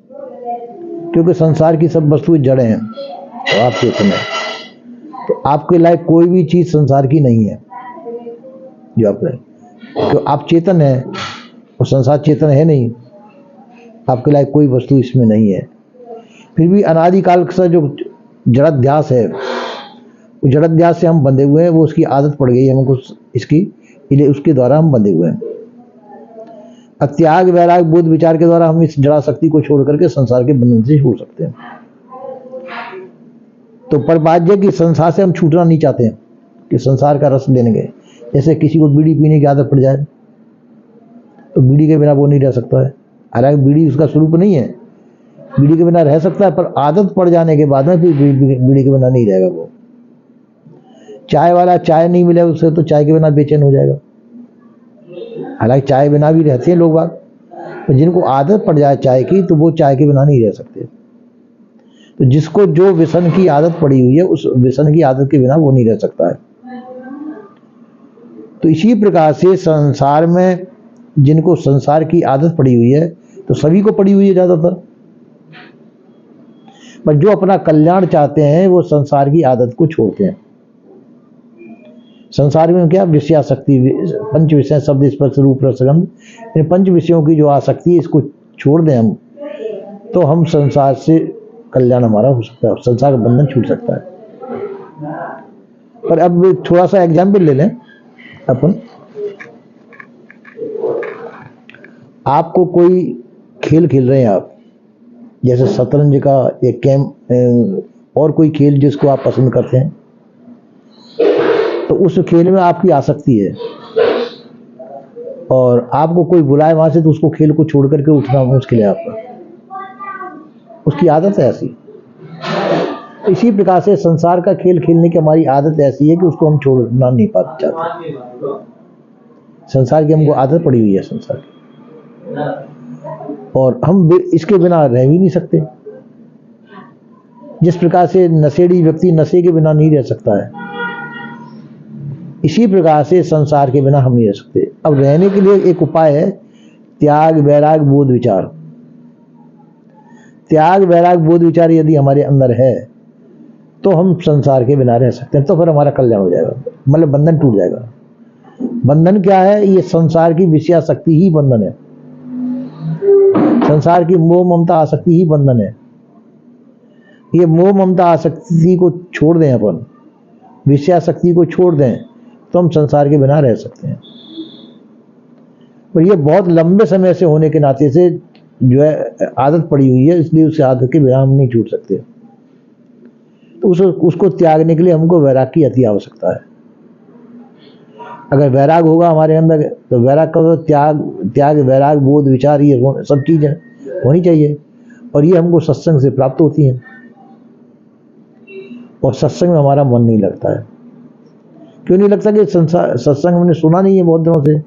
क्योंकि संसार की सब वस्तुएं जड़ हैं और आप चेतन हैं। तो आपके लायक कोई भी चीज संसार की नहीं है जो आप है, तो आप चेतन है और संसार चेतन है नहीं। आपके लायक कोई वस्तु इसमें नहीं है। फिर भी अनादिकाल का जो जड़ाध्यास है, उस जड़ाध्यास से हम बंधे हुए हैं, वो उसकी आदत पड़ गई है हमको इसकी, इसलिए उसके द्वारा हम बंधे हुए हैं। त्याग वैराग बोध विचार के द्वारा हम इस जड़ा शक्ति को छोड़ करके संसार के बंधन से छूट सकते हैं। तो पर बात यह कि संसार से हम छूटना नहीं चाहते हैं कि संसार का रस लेंगे। जैसे किसी को बीड़ी पीने की आदत पड़ जाए तो बीड़ी के बिना वो नहीं रह सकता है। हालांकि बीड़ी उसका स्वरूप नहीं है, बीड़ी के बिना रह सकता है, पर आदत पड़ जाने के बाद में फिर बीड़ी के बिना नहीं रहेगा वो। चाय वाला चाय नहीं मिले उससे तो चाय के बिना बेचैन हो जाएगा। हालांकि चाय बिना भी रहते हैं लोग बाग, तो जिनको आदत पड़ जाए चाय की तो वो चाय के बिना नहीं रह सकते। तो जिसको जो व्यसन की आदत पड़ी हुई है उस व्यसन की आदत के बिना वो नहीं रह सकता है। तो इसी प्रकार से संसार में जिनको संसार की आदत पड़ी हुई है, तो सभी को पड़ी हुई है ज़्यादातर, पर जो अपना कल्याण चाहते हैं वो संसार की आदत को छोड़ते हैं। संसार में क्या विषयासक्ति, पंच विषय शब्द स्पर्श रूप रसगंध, इन पंच विषयों की जो आसक्ति है इसको छोड़ दें हम, तो हम संसार से कल्याण हमारा हो सकता है, संसार का बंधन छूट सकता है। पर अब थोड़ा सा एग्जाम्पल ले लें अपन। आपको कोई खेल खेल रहे हैं आप, जैसे शतरंज का एक गेम और कोई खेल जिसको आप पसंद करते हैं, तो उस खेल में आपकी आसक्ति है और आपको कोई बुलाए वहां से तो उसको खेल को छोड़ करके उठना मुश्किल है आपका, उसकी आदत है ऐसी। इसी प्रकार से संसार का खेल खेलने की हमारी आदत ऐसी है कि उसको हम छोड़ना नहीं पाते चाहते। संसार की हमको आदत पड़ी हुई है संसार की, और हम इसके बिना रह भी नहीं सकते। जिस प्रकार से नशेड़ी व्यक्ति नशे के बिना नहीं रह सकता है, इसी प्रकार से संसार के बिना हम नहीं रह सकते। अब रहने के लिए एक उपाय है, त्याग वैराग बोध विचार। त्याग वैराग बोध विचार यदि हमारे अंदर है तो हम संसार के बिना रह सकते हैं, तो फिर हमारा कल्याण हो जाएगा, मतलब बंधन टूट जाएगा। बंधन क्या है? ये संसार की विषयासक्ति ही बंधन है, संसार की मोह ममता आसक्ति ही बंधन है। ये मोह ममता आसक्ति को छोड़ दें अपन, विषयासक्ति को छोड़ दें, तो हम संसार के बिना रह सकते हैं। पर ये बहुत लंबे समय से होने के नाते से जो है आदत पड़ी हुई है, इसलिए उस आदत के बिना हम नहीं छूट सकते। तो उसको त्यागने के लिए हमको वैराग की अति आवश्यकता है। अगर वैराग होगा हमारे अंदर तो वैराग का त्याग वैराग बोध विचार ये सब चीजें होनी चाहिए, और ये हमको सत्संग से प्राप्त होती हैं। और सत्संग में हमारा मन नहीं लगता है। क्यों नहीं लगता? कि सत्संग हमने सुना नहीं है बहुत दिनों से।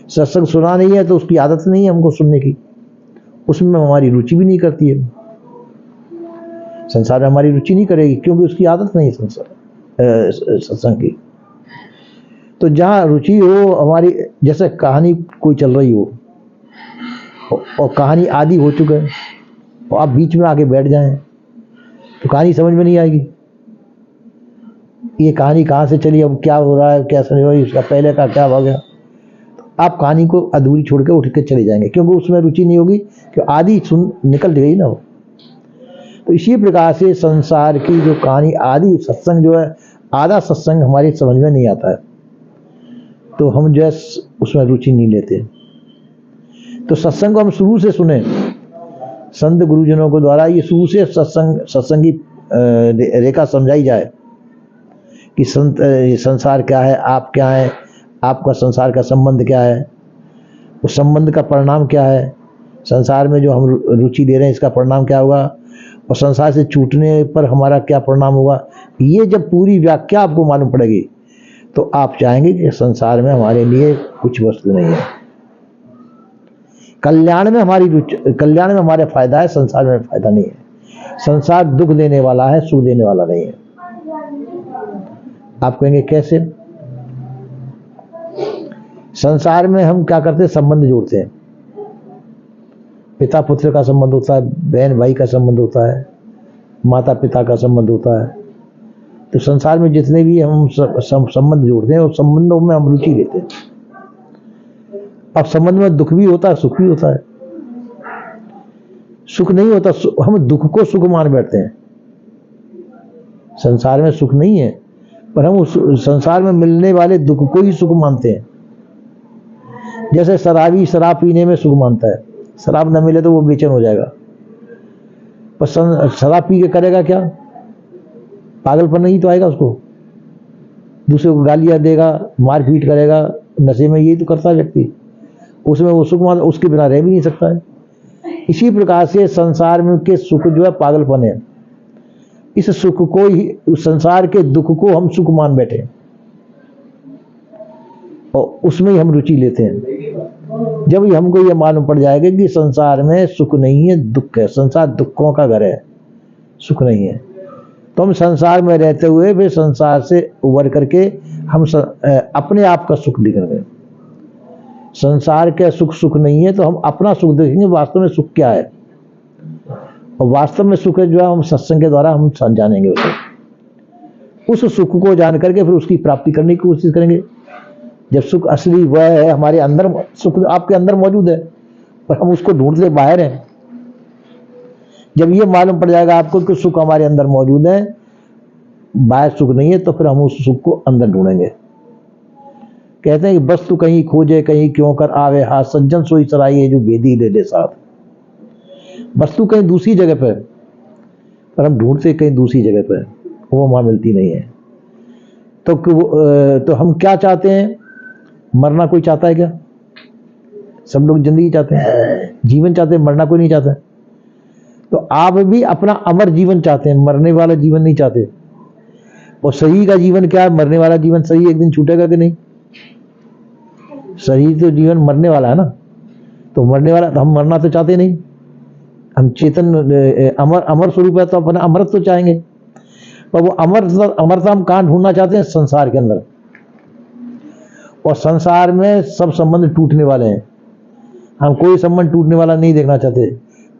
सत्संग सुना नहीं है तो उसकी आदत नहीं है हमको सुनने की, उसमें हमारी रुचि भी नहीं करती है। संसार में हमारी रुचि नहीं करेगी क्योंकि उसकी आदत नहीं है सत्संग की। तो जहाँ रुचि हो हमारी, जैसे कहानी कोई चल रही हो और कहानी आदि हो चुका है और आप बीच में आके बैठ जाएं तो कहानी समझ में नहीं आएगी। ये कहानी कहाँ से चली, अब क्या हो रहा है, क्या समझ रही, उसका पहले का क्या हो गया, तो आप कहानी को अधूरी छोड़ के उठ के चले जाएंगे, क्योंकि उसमें रुचि नहीं होगी, क्योंकि आदि निकल गई ना वो। तो इसी प्रकार से संसार की जो कहानी आदि सत्संग जो है, आधा सत्संग हमारी समझ में नहीं आता है, तो हम जो है उसमें रुचि नहीं लेते। तो सत्संग को हम शुरू से सुने संत गुरुजनों के द्वारा, ये शुरू से सत्संग की रेखा समझाई जाए कि संसार क्या है, आप क्या है, आपका संसार का संबंध क्या है, उस संबंध का परिणाम क्या है, संसार में जो हम रुचि दे रहे हैं इसका परिणाम क्या होगा, और संसार से छूटने पर हमारा क्या परिणाम होगा। ये जब पूरी व्याख्या आपको मालूम पड़ेगी तो आप चाहेंगे कि संसार में हमारे लिए कुछ वस्तु नहीं है। कल्याण में हमारी रुचि, कल्याण में हमारा फायदा है, संसार में फायदा नहीं है। संसार दुख देने वाला है, सुख देने वाला नहीं है। आप कहेंगे कैसे? संसार में हम क्या करते हैं, संबंध जोड़ते हैं, पिता पुत्र का संबंध होता है, बहन भाई का संबंध होता है, माता पिता का संबंध होता है। तो संसार में जितने भी हम संबंध जोड़ते हैं उस संबंधों में हम रुचि लेते हैं। अब संबंध में दुख भी होता है, सुख भी होता है। सुख नहीं होता, हम दुख को सुख मान बैठते हैं। संसार में सुख नहीं है, पर हम उस संसार में मिलने वाले दुख को ही सुख मानते हैं। जैसे शराबी शराब पीने में सुख मानता है, शराब न मिले तो वो बेचैन हो जाएगा, पर शराब पी के करेगा क्या? पागलपन नहीं तो आएगा उसको, दूसरे को गालियां देगा, मारपीट करेगा, नशे में यही तो करता है व्यक्ति, उसमें वो सुख मान, उसके बिना रह भी नहीं सकता है। इसी प्रकार से संसार में के सुख जो है पागलपन है। इस सुख को ही, संसार के दुख को हम सुख मान बैठे और उसमें ही हम रुचि लेते हैं। जब हमको ये मालूम पड़ जाएगा कि संसार में सुख नहीं है, दुख है, संसार दुखों का घर है, सुख नहीं है, तो हम संसार में रहते हुए फिर संसार से उबर करके हम अपने आप का सुख देखेंगे। संसार के सुख सुख नहीं है तो हम अपना सुख देखेंगे, वास्तव में सुख क्या है। और वास्तव में सुख है जो है हम सत्संग के द्वारा हम जानेंगे उसे। उस सुख को जान करके फिर उसकी प्राप्ति करने की कोशिश करेंगे। जब सुख असली वह है, हमारे अंदर सुख आपके अंदर मौजूद है, पर हम उसको ढूंढते बाहर हैं। जब ये मालूम पड़ जाएगा आपको कि सुख हमारे अंदर मौजूद है, बाहर सुख नहीं है, तो फिर हम उस सुख को अंदर ढूंढेंगे। कहते हैं कि वस्तु कहीं खोजे कहीं क्यों कर आवे हाथ, सज्जन सोई सराइए जो भेदी ले ले साथ। वस्तु कहीं दूसरी जगह पर हम ढूंढते कहीं दूसरी जगह पर, वो वहां मिलती नहीं है। तो हम क्या चाहते हैं? मरना कोई चाहता है क्या? सब लोग जिंदगी चाहते हैं, जीवन चाहते हैं, मरना कोई नहीं चाहता। तो आप भी अपना अमर जीवन चाहते हैं, मरने वाला जीवन नहीं चाहते। और शरीर का जीवन क्या है? मरने वाला जीवन। शरीर एक दिन छूटेगा कि नहीं? शरीर तो जीवन मरने वाला है ना, तो मरने वाला, तो हम मरना तो चाहते नहीं। हम चेतन अमर स्वरूप है तो अपना अमरत्व तो चाहेंगे, पर वो अमरता हम कहाँ ढूंढना चाहते हैं? संसार के अंदर। और संसार में सब संबंध टूटने वाले हैं, हम कोई संबंध टूटने वाला नहीं देखना चाहते।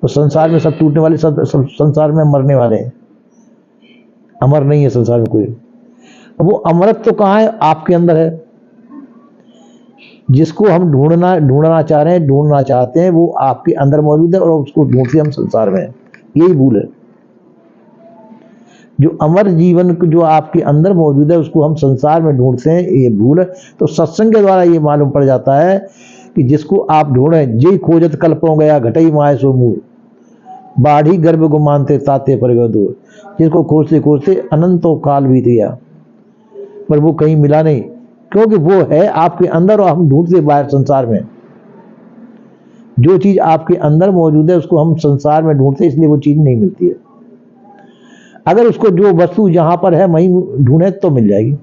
तो संसार में सब टूटने वाले, सब संसार में मरने वाले हैं, अमर नहीं है संसार में कोई। वो अमरत्व तो कहाँ है? आपके अंदर है। जिसको हम ढूंढना चाह रहे हैं, ढूंढना चाहते हैं, वो आपके अंदर मौजूद है और उसको ढूंढते हम संसार में। यही भूल है। जो अमर जीवन जो आपके अंदर मौजूद है उसको हम संसार में ढूंढते हैं, ये भूल है। तो सत्संग के द्वारा ये मालूम पड़ जाता है कि जिसको आप ढूंढे, जे खोजत कल्पों गया घटई माए सो मूल, बाढ़ी गर्भ को मानते ताते पर गए दूर। जिसको खोजते खोजते अनंतों काल बीत गया, पर वो कहीं मिला नहीं, क्योंकि वो है आपके अंदर और हम ढूंढते बाहर संसार में। जो चीज आपके अंदर मौजूद है उसको हम संसार में ढूंढते, इसलिए वो चीज नहीं मिलती है। अगर उसको जो वस्तु जहां पर है वहीं ढूंढे तो मिल जाएगी।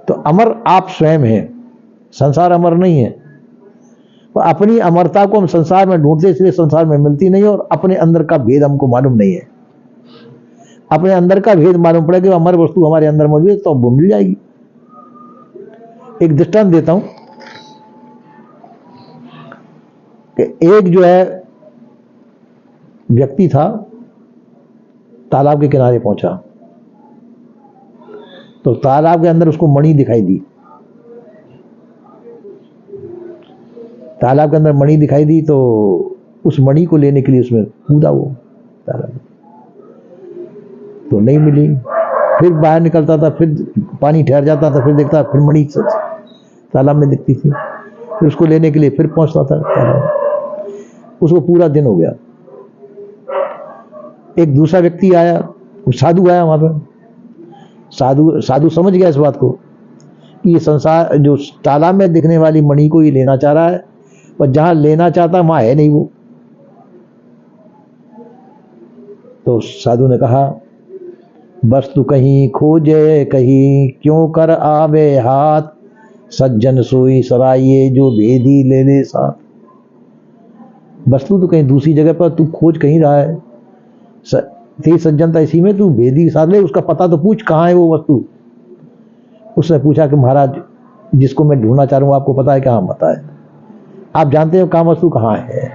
तो अमर आप स्वयं हैं, संसार अमर नहीं है। तो अपनी अमरता को हम संसार में ढूंढते, इसलिए संसार में मिलती नहीं, और अपने अंदर का भेद हमको मालूम नहीं है। अपने अंदर का भेद मालूम पड़ेगा कि अमर वस्तु हमारे अंदर मौजूद है तो वो मिल जाएगी। एक दृष्टांत देता हूं कि एक जो है व्यक्ति था, तालाब के किनारे पहुंचा, तो तालाब के अंदर उसको मणि दिखाई दी। तालाब के अंदर मणि दिखाई दी तो उस मणि को लेने के लिए उसमें कूदा वो तालाब में, तो नहीं मिली। फिर बाहर निकलता था, फिर पानी ठहर जाता था, फिर देखता फिर मणि तालाब में दिखती थी। फिर उसको लेने के लिए फिर पहुंचता था तालाब। उसको पूरा दिन हो गया। एक दूसरा व्यक्ति आया, साधु आया वहां पर। साधु समझ गया इस बात को कि ये संसार जो तालाब में दिखने वाली मणि को ये लेना चाह रहा है, पर जहां लेना चाहता वहां है नहीं वो। तो साधु ने कहा, वस्तु कहीं खोजे कहीं क्यों कर आवे हाथ, सज्जन सोई सराइए जो भेदी ले ले साथ। वस्तु तो कहीं दूसरी जगह पर, तू खोज कहीं रहा है, तेरी सज्जनता इसी में, तू भेदी साथ ले, उसका पता तो पूछ कहाँ है वो वस्तु। उसने पूछा कि महाराज जिसको मैं ढूंढना चाह रहा हूँ आपको पता है? क्या? हाँ पता है। आप जानते हो काम वस्तु कहाँ है,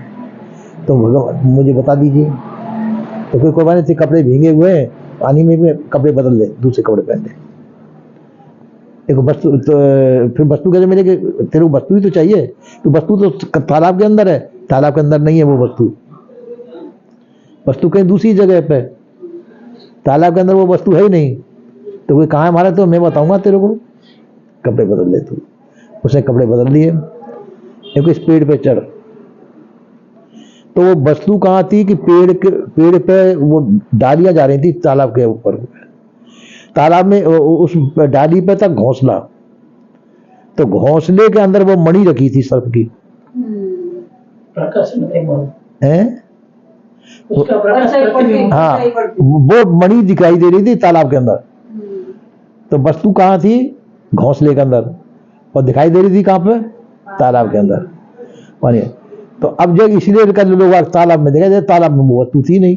तो भगवान मुझे बता दीजिए। तो फिर कोई बात नहीं, कपड़े भीगे हुए हैं पानी में भी कपड़े बदल ले, दूसरे कपड़े पहन ले। देखो वस्तु तो फिर वस्तु कैसे मिलेगी, तेरे को वस्तु ही तो चाहिए। तो वस्तु तो तालाब के अंदर है, तालाब के अंदर नहीं है वो वस्तु, वस्तु कहीं दूसरी जगह पे, तालाब के अंदर वो वस्तु है ही नहीं। तो कोई कहाँ है हमारा, तो मैं बताऊंगा तेरे को, कपड़े बदल ले तू। उसने कपड़े बदल लिए, देखो इस पेड़ पे चढ़। तो वो वस्तु कहाँ थी कि पेड़ पे वो डालियां जा रही थी तालाब के ऊपर, तालाब में उस डाली पे था घोंसला, तो घोंसले के अंदर वो मणि रखी थी सर्प की है। हाँ, वो मणि दिखाई दे रही थी तालाब के अंदर। तो वस्तु कहाँ थी, घोंसले के अंदर, और दिखाई दे रही थी कहाँ पे, तालाब के अंदर। मानिए तो अब जब इसलिए कर लोग तालाब में देखा जाए, तालाब में वो वस्तु थी नहीं।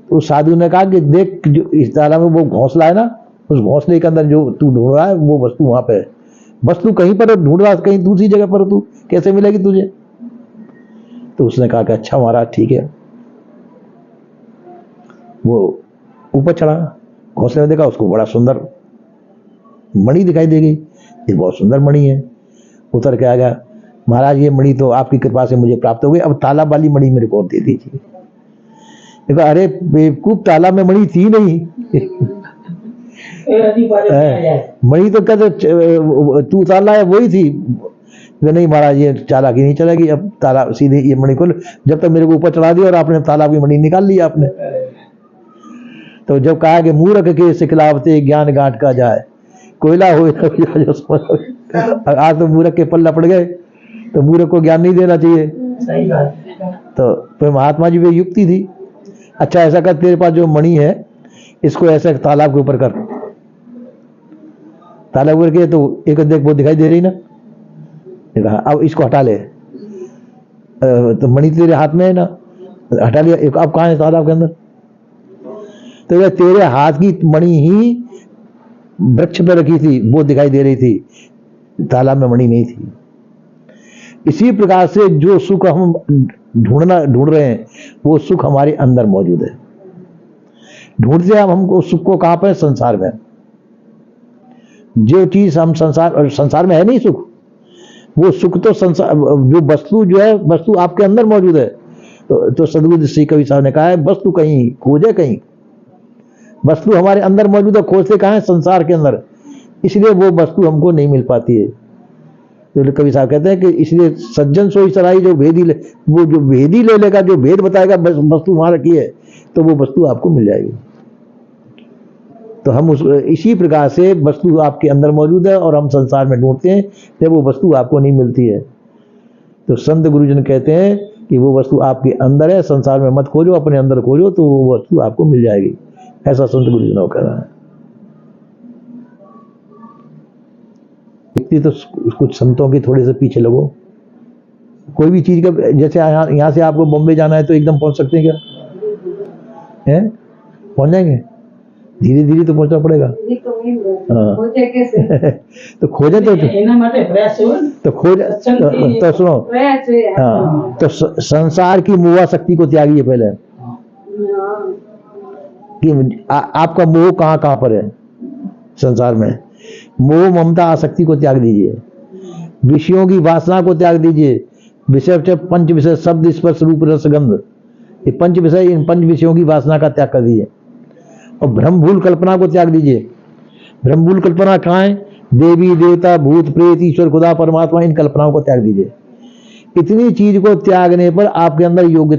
तो साधु ने कहा कि देख जो इस तालाब में वो घोंसला है ना, उस घोंसले के अंदर जो तू ढूंढ रहा है वो वस्तु वहां पे है। वस्तु कहीं पर ढूंढ रहा है, कहीं दूसरी जगह पर, तू कैसे मिलेगी तुझे। तो उसने कहा कि अच्छा महाराज ठीक है। वो ऊपर चढ़ा, घोंसले में देखा, उसको बड़ा सुंदर मणि दिखाई दे गई, ये बहुत सुंदर मणि है। उतर के आ गया, महाराज ये मणि तो आपकी कृपा से मुझे प्राप्त हो गई, अब तालाब वाली मणि मेरे को दे दीजिए। देखो अरे बेवकूफ, तालाब में मणि थी नहीं। मणि तो कहते तू ताला है वही थी। नहीं महाराज ये चालाकी नहीं चलेगी, अब तालाब सीधे ये मणि खोल, जब तक मेरे को ऊपर चढ़ा दिया और आपने तालाब की मणि निकाल ली आपने। तो जब कहा कि मूर्ख के सिखलावते ज्ञान गांठ का जाए, कोयला हो आज तो मूर्ख के पल्ला पड़ गए, तो मूर्ख को ज्ञान नहीं देना चाहिए। सही बात। तो फिर महात्मा जी की युक्ति थी, अच्छा ऐसा कर, तेरे पास जो मणि है इसको ऐसे तालाब के ऊपर कर। तालाब ऊपर किए तो एक देख वो दिखाई दे रही ना, कहा अब इसको हटा ले। तो मणि तेरे हाथ में है ना, हटा लिया। एक अब कहाँ है तालाब के अंदर, तो तेरे हाथ की मणि ही वृक्ष पे रखी थी, वो दिखाई दे रही थी, तालाब में मणि नहीं थी। इसी प्रकार से जो सुख हम ढूंढ रहे हैं वो सुख हमारे अंदर मौजूद है। ढूंढते हम हमको सुख को कहां पर, संसार में। जो चीज हम संसार में है नहीं सुख, वो सुख तो संसार, जो वस्तु जो है वस्तु आपके अंदर मौजूद है। तो सदगुरु श्री कवि साहब ने कहा है वस्तु कहीं खोजे कहीं, वस्तु हमारे अंदर मौजूद है, खोजते कहां है, संसार के अंदर। इसलिए वो वस्तु हमको नहीं मिल पाती है। तो कवि साहब कहते हैं कि इसलिए सज्जन सोई सराई, जो भेदी ले, वो जो भेदी ले लेगा, जो भेद बताएगा वस्तु वहां रखी है, तो वो वस्तु आपको मिल जाएगी। तो हम इसी प्रकार से वस्तु आपके अंदर मौजूद है और हम संसार में ढूंढते हैं, जब वो वस्तु आपको नहीं मिलती है। तो संत गुरुजन कहते हैं कि वो वस्तु आपके अंदर है, संसार में मत खोजो, अपने अंदर खोजो, तो वो वस्तु आपको मिल जाएगी। ऐसा संत गुरुजनों का कहना है। तो कुछ संतों के थोड़े से पीछे लगो। कोई भी चीज का, जैसे यहाँ से आपको बॉम्बे जाना है तो एकदम पहुंच सकते हैं क्या, हैं? पहुंच जाएंगे, धीरे धीरे तो पहुंचना पड़ेगा। हाँ। तो खोजे तो खोज तो सुनो, हाँ, तो संसार की मोह शक्ति को त्यागिए पहले, कि आपका मोह कहाँ कहाँ पर है संसार में। मोह ममता आसक्ति को त्याग दीजिए, विषयों की वासना को त्याग दीजिए। विषय पंच विषय शब्द स्पर्श रूप रस गंध, ये पंच विषय, इन पंच विषयों की वासना का त्याग कर दीजिए। और भ्रम भूल कल्पना को त्याग दीजिए। भ्रम भूल कल्पना कहाँ है, देवी देवता भूत प्रेत ईश्वर खुदा परमात्मा, इन कल्पनाओं को त्याग दीजिए। इतनी चीज को त्यागने पर आपके अंदर योग्यता